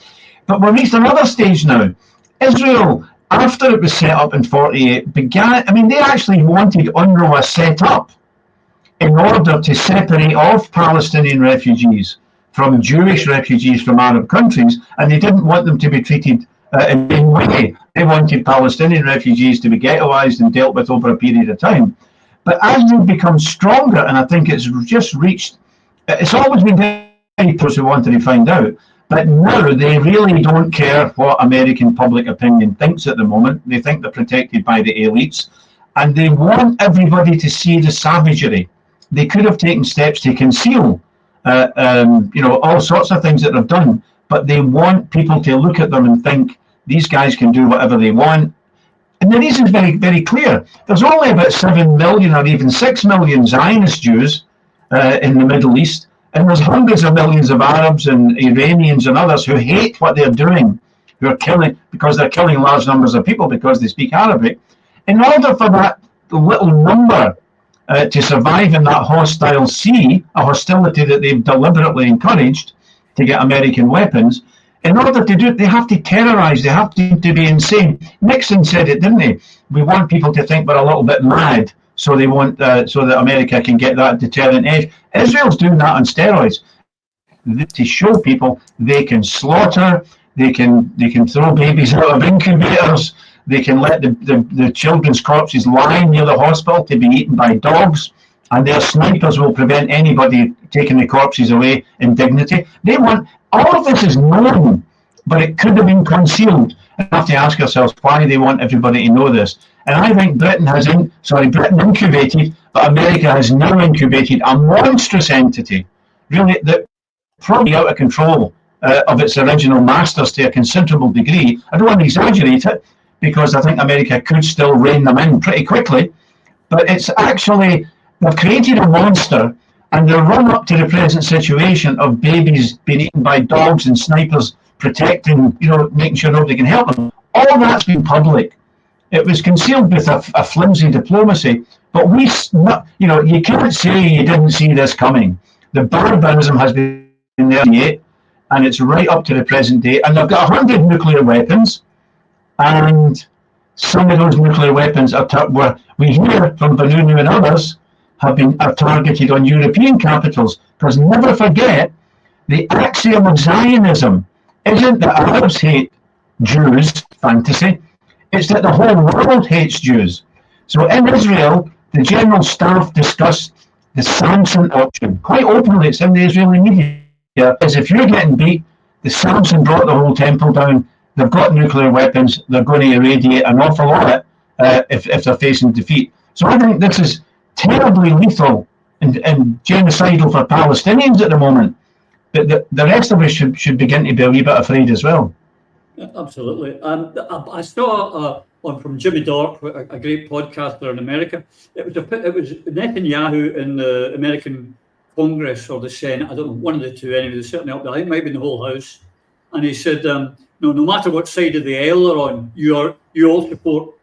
But we've reached another stage now. Israel, after it was set up in 48, they actually wanted UNRWA set up in order to separate off Palestinian refugees from Jewish refugees from Arab countries, and they didn't want them to be treated in the same way. They wanted Palestinian refugees to be ghettoized and dealt with over a period of time. But as they've become stronger, and I think it's just reached, it's always been very close who wanted to find out, but now they really don't care what American public opinion thinks at the moment. They think they're protected by the elites, and they want everybody to see the savagery. They could have taken steps to conceal, all sorts of things that they've done, but they want people to look at them and think these guys can do whatever they want. And the reason is very, very clear. There's only about 7 million or even 6 million Zionist Jews in the Middle East, and there's hundreds of millions of Arabs and Iranians and others who hate what they're doing, who are killing, because they're killing large numbers of people because they speak Arabic. In order for that little number to survive in that hostile sea, a hostility that they've deliberately encouraged to get American weapons, in order to do it, they have to terrorize, they have to be insane. Nixon said it, didn't he? We want people to think we're a little bit mad, so they want, so that America can get that deterrent edge. Israel's doing that on steroids to show people they can slaughter, they can throw babies out of incubators, they can let the children's corpses lie near the hospital to be eaten by dogs, and their snipers will prevent anybody taking the corpses away in dignity. They want, all of this is known, but it could have been concealed. We have to ask ourselves why they want everybody to know this. And I think Britain incubated, but America has now incubated a monstrous entity, really, that probably out of control of its original masters to a considerable degree. I don't want to exaggerate it, because I think America could still rein them in pretty quickly, but it's actually, they've created a monster, and they'll run up to the present situation of babies being eaten by dogs and snipers protecting, making sure nobody can help them. All that's been public. It was concealed with a flimsy diplomacy, but you can't say you didn't see this coming. The barbarism has been there yet, and it's right up to the present day, and they've got 100 nuclear weapons, and some of those nuclear weapons we hear from Vanunu and others are targeted on European capitals, because never forget, the axiom of Zionism isn't that Arabs hate Jews, fantasy, it's that the whole world hates Jews. So in Israel, the general staff discussed the Samson option quite openly. It's in the Israeli media, as if you're getting beat, the Samson brought the whole temple down, they've got nuclear weapons, they're going to irradiate an awful lot if they're facing defeat. So I think this is terribly lethal and genocidal for Palestinians at the moment. But the rest of us should begin to be a wee bit afraid as well. Yeah, absolutely. I saw one from Jimmy Dork, a great podcaster in America. It was Netanyahu in the American Congress or the Senate, I don't know, one of the two anyway, certainly up there, I think it might be in the whole House. And he said, no matter what side of the aisle they're on, you all support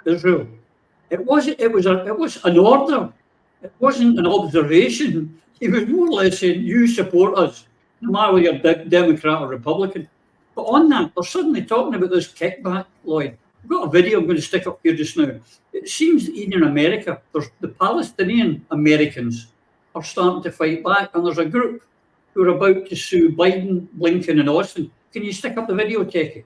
Israel. It was an order. It wasn't an observation. He was more or less saying, you support us, no matter whether you're Democrat or Republican. But on that, they're suddenly talking about this kickback, Lloyd. I've got a video I'm going to stick up here just now. It seems that even in America, the Palestinian Americans are starting to fight back, and there's a group who are about to sue Biden, Blinken, and Austin. Can you stick up the video, Techie?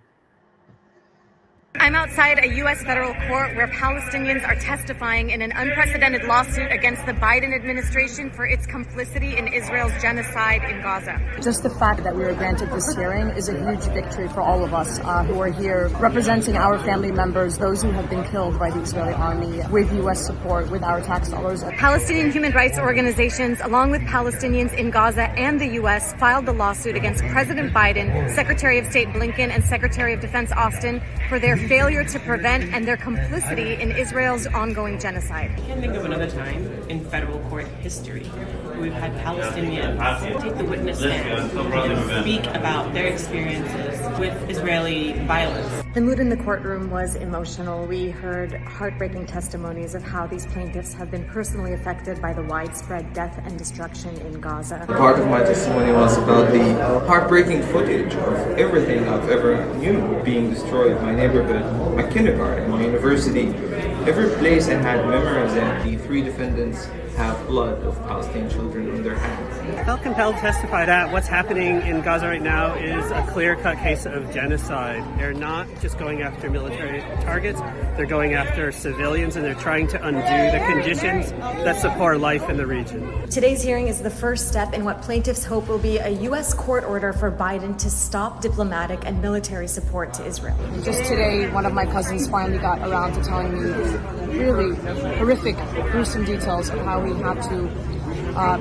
I'm outside a U.S. federal court where Palestinians are testifying in an unprecedented lawsuit against the Biden administration for its complicity in Israel's genocide in Gaza. Just the fact that we were granted this hearing is a huge victory for all of us who are here representing our family members, those who have been killed by the Israeli army, with U.S. support, with our tax dollars. Palestinian human rights organizations, along with Palestinians in Gaza and the U.S., filed the lawsuit against President Biden, Secretary of State Blinken, and Secretary of Defense Austin for their failure to prevent and their complicity in Israel's ongoing genocide. I can't think of another time in federal court history where we've had Palestinians take the witness stand and speak about their experiences with Israeli violence. The mood in the courtroom was emotional. We heard heartbreaking testimonies of how these plaintiffs have been personally affected by the widespread death and destruction in Gaza. Part of my testimony was about the heartbreaking footage of everything I've ever knew being destroyed. My neighborhood, my kindergarten, my university, every place I had memories in. The three defendants have blood of Palestinian children on their hands. I felt compelled to testify that what's happening in Gaza right now is a clear-cut case of genocide. They're not just going after military targets, they're going after civilians, and they're trying to undo the conditions that support life in the region. Today's hearing is the first step in what plaintiffs hope will be a U.S. court order for Biden to stop diplomatic and military support to Israel. Just today, one of my cousins finally got around to telling me really horrific, gruesome details of how he had to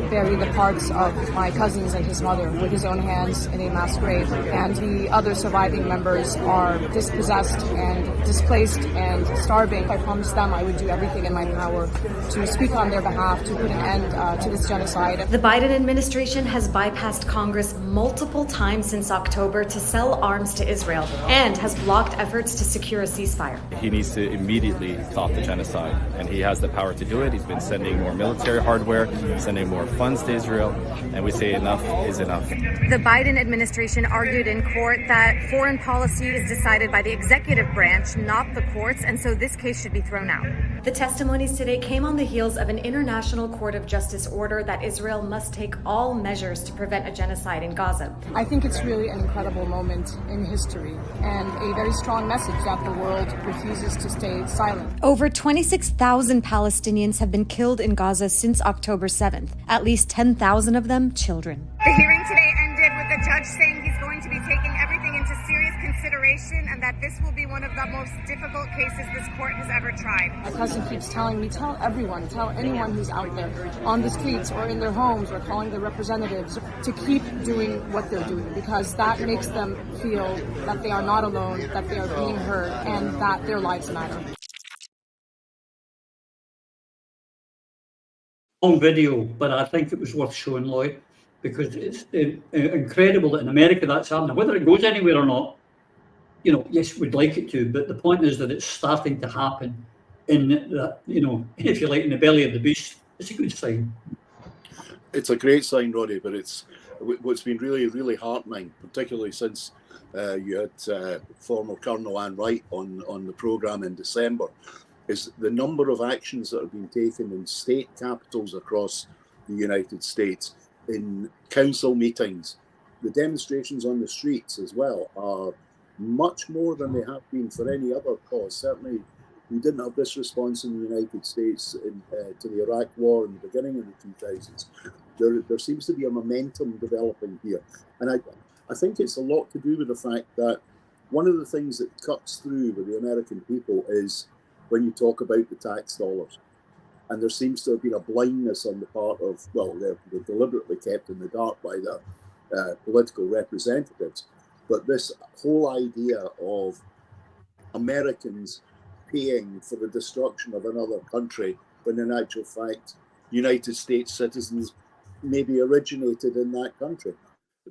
bury the parts of my cousins and his mother with his own hands in a mass grave. And the other surviving members are dispossessed and displaced and starving. I promised them I would do everything in my power to speak on their behalf, to put an end to this genocide. The Biden administration has bypassed Congress multiple times since October to sell arms to Israel and has blocked efforts to secure a ceasefire. He needs to immediately stop the genocide, and he has the power to do it. He's been sending more military hardware, sending more funds to Israel, and we say enough is enough. The Biden administration argued in court that foreign policy is decided by the executive branch, not the courts, and so this case should be thrown out. The testimonies today came on the heels of an International Court of Justice order that Israel must take all measures to prevent a genocide in Gaza. I think it's really an incredible moment in history and a very strong message that the world refuses to stay silent. Over 26,000 Palestinians have been killed in Gaza since October 7th, at least 10,000 of them children. The hearing today ended with the judge saying he's going to be taking everything into serious consideration and that this will be one of the most difficult cases this court has ever tried. My cousin keeps telling me, tell everyone, tell anyone who's out there on the streets or in their homes or calling their representatives to keep doing what they're doing, because that makes them feel that they are not alone, that they are being heard, and that their lives matter. Long video, but I think it was worth showing, Lloyd, because it's incredible that in America that's happening. Whether it goes anywhere or not, you know, yes, we'd like it to, but the point is that it's starting to happen in the, you know, if you like, in the belly of the beast. It's a good sign. It's a great sign, Roddy, but it's what's been really, really heartening, particularly since you had former Colonel Ann Wright on the programme in December, is the number of actions that have been taken in state capitals across the United States, in council meetings. The demonstrations on the streets as well are much more than they have been for any other cause. Certainly, we didn't have this response in the United States to the Iraq War in the beginning of the 2000s. There seems to be a momentum developing here. And I think it's a lot to do with the fact that one of the things that cuts through with the American people is when you talk about the tax dollars. And there seems to have been a blindness on the part of, well, they're deliberately kept in the dark by the political representatives. But this whole idea of Americans paying for the destruction of another country, when in actual fact, United States citizens maybe originated in that country.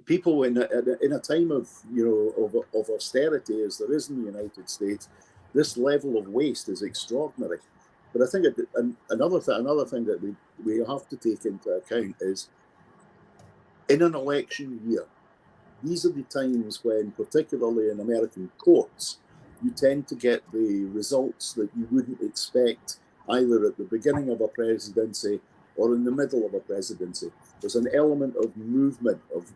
People in a time of, you know, of austerity as there is in the United States, this level of waste is extraordinary. But I think another thing that we have to take into account is, in an election year, these are the times when, particularly in American courts, you tend to get the results that you wouldn't expect either at the beginning of a presidency or in the middle of a presidency. There's an element of movement, of,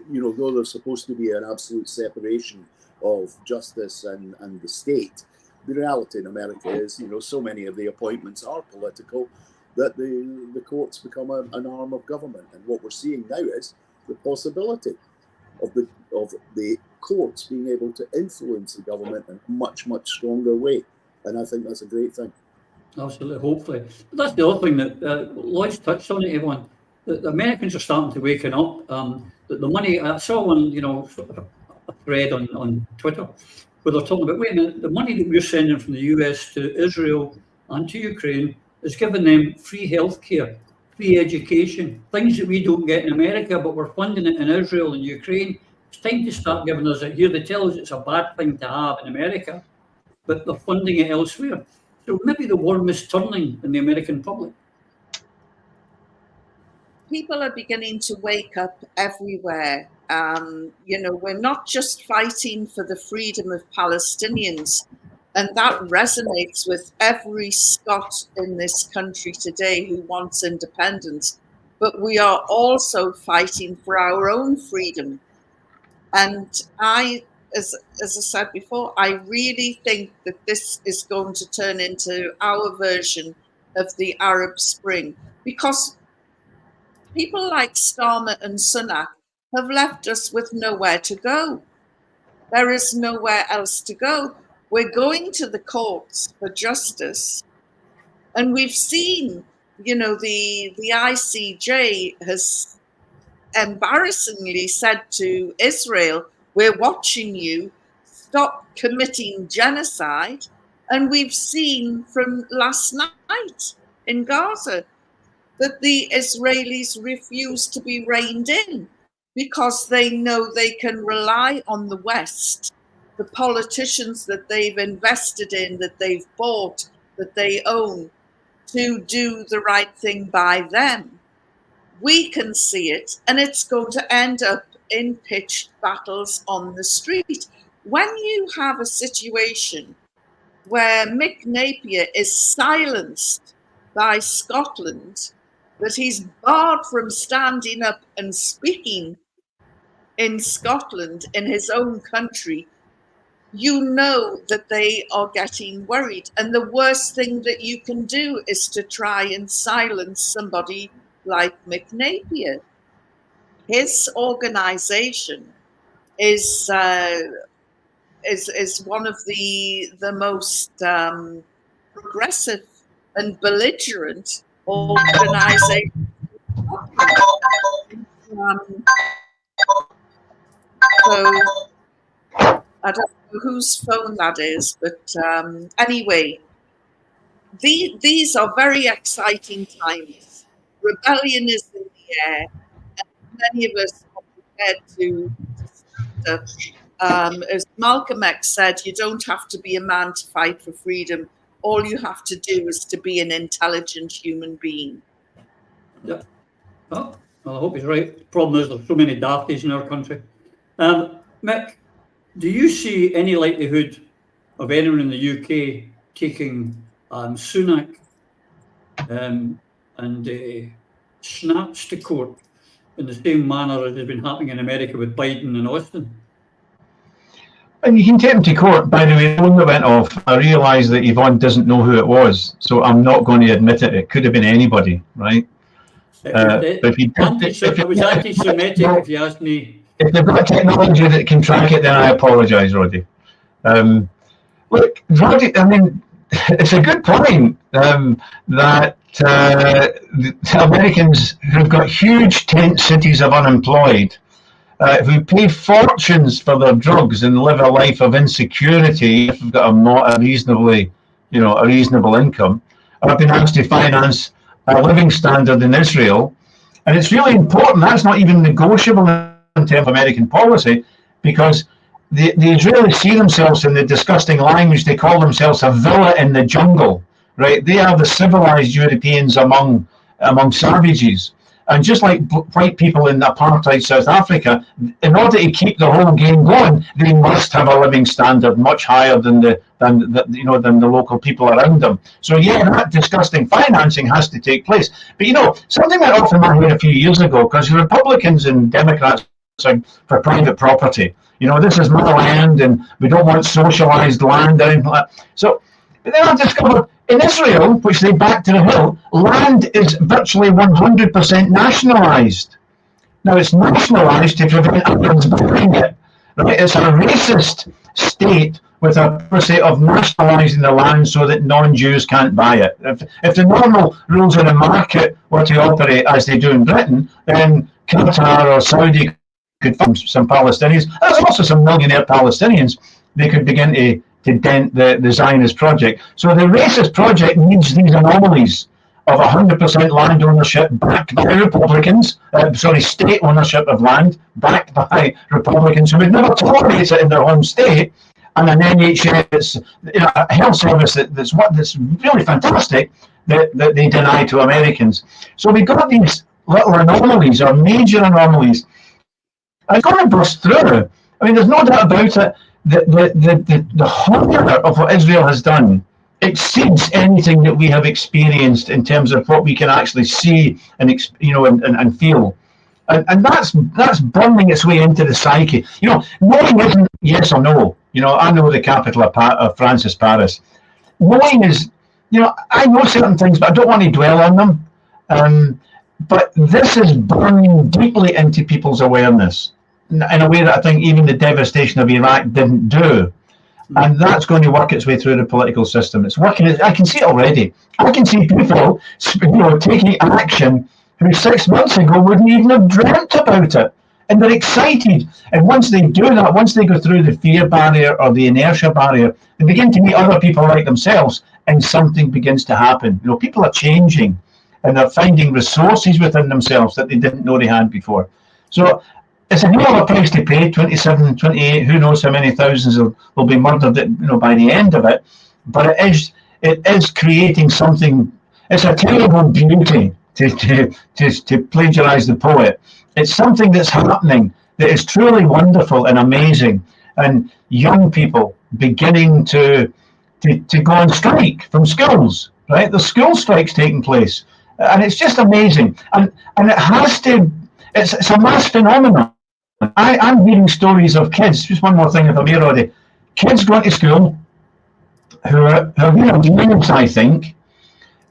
you know, though there's supposed to be an absolute separation of justice and the state. The reality in America is, so many of the appointments are political that the courts become an arm of government. And what we're seeing now is the possibility of the courts being able to influence the government in a much, much stronger way. And I think that's a great thing. Absolutely, hopefully. But that's the other thing that Lloyd's touched on it, everyone. The Americans are starting to waken up. That the money, I saw one, a thread on Twitter where they're talking about, wait a minute, the money that we're sending from the US to Israel and to Ukraine is giving them free healthcare, free education, things that we don't get in America, but we're funding it in Israel and Ukraine. It's time to start giving us it here. They tell us it's a bad thing to have in America, but they're funding it elsewhere. So maybe the worm is turning in the American public. People are beginning to wake up everywhere. We're not just fighting for the freedom of Palestinians, and that resonates with every Scot in this country today who wants independence, but we are also fighting for our own freedom. And as I said before, I really think that this is going to turn into our version of the Arab Spring, because people like Starmer and Sunak have left us with nowhere to go. There is nowhere else to go. We're going to the courts for justice. And we've seen, the ICJ has embarrassingly said to Israel, we're watching you, stop committing genocide. And we've seen from last night in Gaza that the Israelis refuse to be reined in because they know they can rely on the West, the politicians that they've invested in, that they've bought, that they own, to do the right thing by them. We can see it, and it's going to end up in pitched battles on the street. When you have a situation where Mick Napier is silenced by Scotland, that he's barred from standing up and speaking in Scotland, in his own country, you know that they are getting worried. And the worst thing that you can do is to try and silence somebody like Mick Napier. His organization is one of the most progressive and belligerent organizations. So I don't know whose phone that is, but anyway, these are very exciting times. Rebellion is in the air, and many of us are prepared to stand up. As Malcolm X said, you don't have to be a man to fight for freedom. All you have to do is to be an intelligent human being. Yeah. Well, I hope he's right. The problem is there's so many dafties in our country. Mick, do you see any likelihood of anyone in the UK taking Sunak and Snatch to court in the same manner as has been happening in America with Biden and Austin? And you can take them to court. By the way, the one that went off, I realised that Yvonne doesn't know who it was, so I'm not going to admit it. It could have been anybody, right? It was anti-Semitic, if you ask me. If they've got technology that can track it, then I apologise, Roddy. Look, Roddy, I mean, it's a good point that the Americans who've got huge tent cities of unemployed, who pay fortunes for their drugs and live a life of insecurity if they've got a reasonable income, have been asked to finance a living standard in Israel. And it's really important. That's not even negotiable in terms of American policy, because the Israelis see themselves in the disgusting language. They call themselves a villa in the jungle, right? They are the civilized Europeans among savages. And just like white people in apartheid South Africa, in order to keep the whole game going, they must have a living standard much higher than the local people around them. So yeah, that disgusting financing has to take place. But something went off in my head a few years ago, because Republicans and Democrats for private property. You know, this is my land, and we don't want socialised land or anything like that. So, but then I discovered in Israel, which they back to the hill, land is virtually 100% nationalised. Now, it's nationalised to prevent others buying it. Right? It's a racist state with a policy of nationalising the land so that non-Jews can't buy it. If the normal rules of the market were to operate as they do in Britain, then Qatar or Saudi could fund some Palestinians. There's also some millionaire Palestinians. They could begin to dent the Zionist project. So the racist project needs these anomalies of 100% land ownership backed by Republicans, state ownership of land backed by Republicans who would never tolerate it in their home state, and an NHS, a health service that's really fantastic that they deny to Americans. So we've got these little anomalies, or major anomalies. I've got to burst through. I mean, there's no doubt about it. The horror of what Israel has done exceeds anything that we have experienced in terms of what we can actually see and and feel, and that's burning its way into the psyche. You know, knowing isn't yes or no. You know, I know the capital of France is Paris. Knowing is, you know, I know certain things, but I don't want to dwell on them. But this is burning deeply into people's awareness in a way that I think even the devastation of Iraq didn't do. And that's going to work its way through the political system. It's working. I can see it already. I can see people, taking action who 6 months ago wouldn't even have dreamt about it. And they're excited. And once they do that, once they go through the fear barrier or the inertia barrier, they begin to meet other people like themselves, and something begins to happen. You know, people are changing, and they're finding resources within themselves that they didn't know they had before. So it's a hell of a price to pay, 27, 28, who knows how many thousands will be murdered by the end of it. But it is creating something. It's a terrible beauty, to plagiarize the poet. It's something that's happening that is truly wonderful and amazing. And young people beginning to go on strike from schools, right? The school strikes taking place. And it's just amazing. And it has to, it's a mass phenomenon. I'm hearing stories of kids, just one more thing if I'm here already, kids going to school who are abused, I think,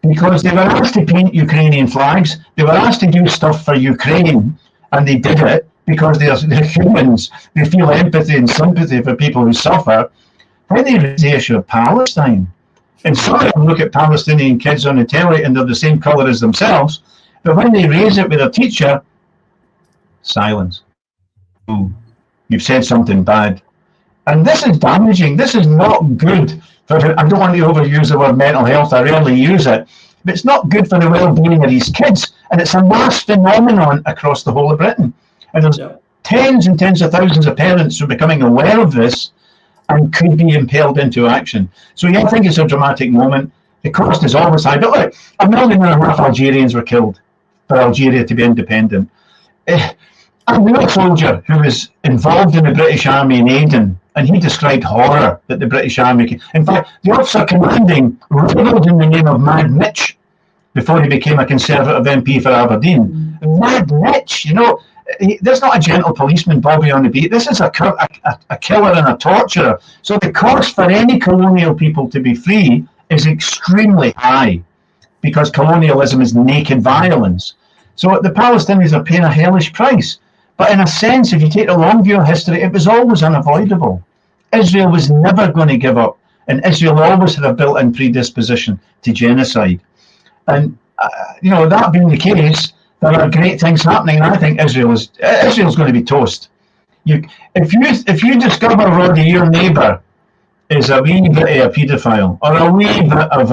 because they were asked to paint Ukrainian flags, they were asked to do stuff for Ukraine, and they did it because they're humans, they feel empathy and sympathy for people who suffer. When they raise the issue of Palestine, and some of them look at Palestinian kids on the telly and they're the same colour as themselves, but when they raise it with a teacher, silence. Ooh, you've said something bad. And this is damaging. This is not good. I don't want to overuse the word mental health. I rarely use it. But it's not good for the well-being of these kids. And it's a mass phenomenon across the whole of Britain. And there's tens and tens of thousands of parents who are becoming aware of this and could be impelled into action. So yeah, I think it's a dramatic moment. The cost is always high. But look, 1.5 million Algerians were killed for Algeria to be independent. I knew a soldier who was involved in the British Army in Aden, and he described horror that the British Army... In fact, the officer commanding rebelled in the name of Mad Mitch before he became a Conservative MP for Aberdeen. Mad Mitch, there's not a gentle policeman, Bobby, on the beat. This is a killer and a torturer. So the cost for any colonial people to be free is extremely high, because colonialism is naked violence. So the Palestinians are paying a hellish price. But in a sense, if you take a long view of history, it was always unavoidable. Israel was never going to give up, and Israel always had a built-in predisposition to genocide. And that being the case, there are great things happening, and I think Israel's going to be toast. If you discover, Roddy, your neighbour is a wee bit of a paedophile or a wee bit of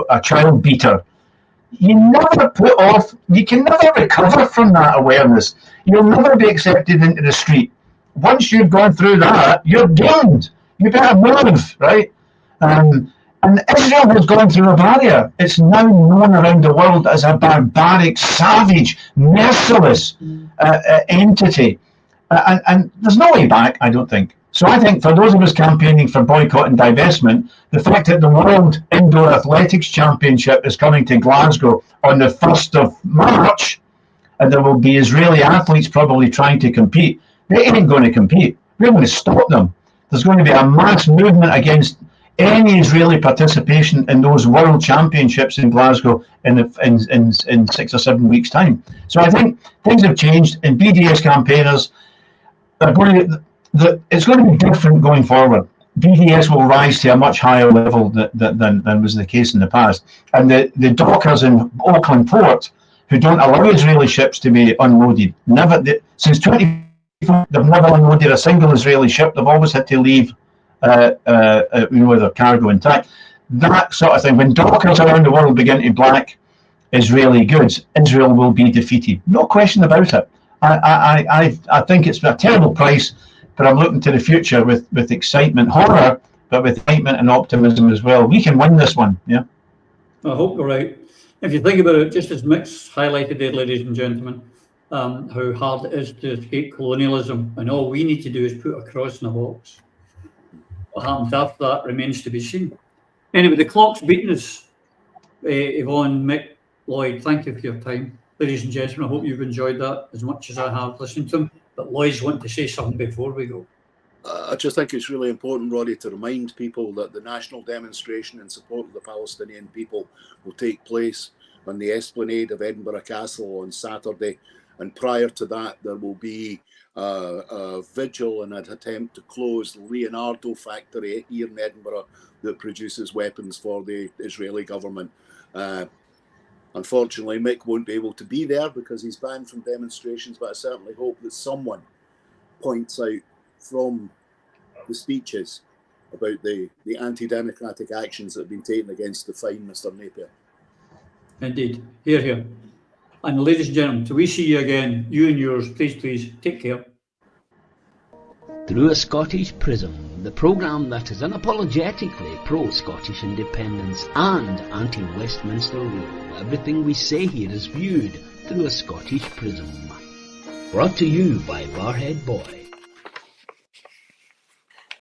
a child beater, you can never recover from that awareness. You'll never be accepted into the street. Once you've gone through that, you're doomed. You better move, right? And Israel has gone through a barrier. It's now known around the world as a barbaric, savage, merciless entity. And there's no way back, I don't think. So I think for those of us campaigning for boycott and divestment, the fact that the World Indoor Athletics Championship is coming to Glasgow on the 1st of March, and there will be Israeli athletes probably trying to compete. They ain't going to compete. We're going to stop them. There's going to be a mass movement against any Israeli participation in those world championships in Glasgow in 6 or 7 weeks' time. So I think things have changed, and BDS campaigners are going to, it's going to be different going forward. BDS will rise to a much higher level than was the case in the past. And the dockers in Auckland Port, who don't allow Israeli ships to be unloaded, since 2014, they've never unloaded a single Israeli ship. They've always had to leave with their cargo intact. That sort of thing. When dockers around the world begin to black Israeli goods, Israel will be defeated. No question about it. I think it's a terrible price, but I'm looking to the future with excitement, horror, but with excitement and optimism as well. We can win this one, yeah. I hope you're right. If you think about it, just as Mick's highlighted there, ladies and gentlemen, how hard it is to escape colonialism, and all we need to do is put a cross in a box. What happens after that remains to be seen. Anyway, the clock's beating us. Yvonne, Mick, Lloyd, thank you for your time. Ladies and gentlemen, I hope you've enjoyed that as much as I have listened to them. But Lloyd's want to say something before we go. I just think it's really important, Roddy, to remind people that the national demonstration in support of the Palestinian people will take place on the esplanade of Edinburgh Castle on Saturday. And prior to that, there will be a vigil and an attempt to close the Leonardo factory here in Edinburgh that produces weapons for the Israeli government. Unfortunately, Mick won't be able to be there because he's banned from demonstrations, but I certainly hope that someone points out from the speeches about the anti-democratic actions that have been taken against the fine Mr. Napier. Indeed. Hear, hear. And ladies and gentlemen, till we see you again, you and yours, please, take care. Through a Scottish Prism, the programme that is unapologetically pro-Scottish independence and anti-Westminster rule. Everything we say here is viewed through a Scottish prism. Brought to you by Barhead Boy.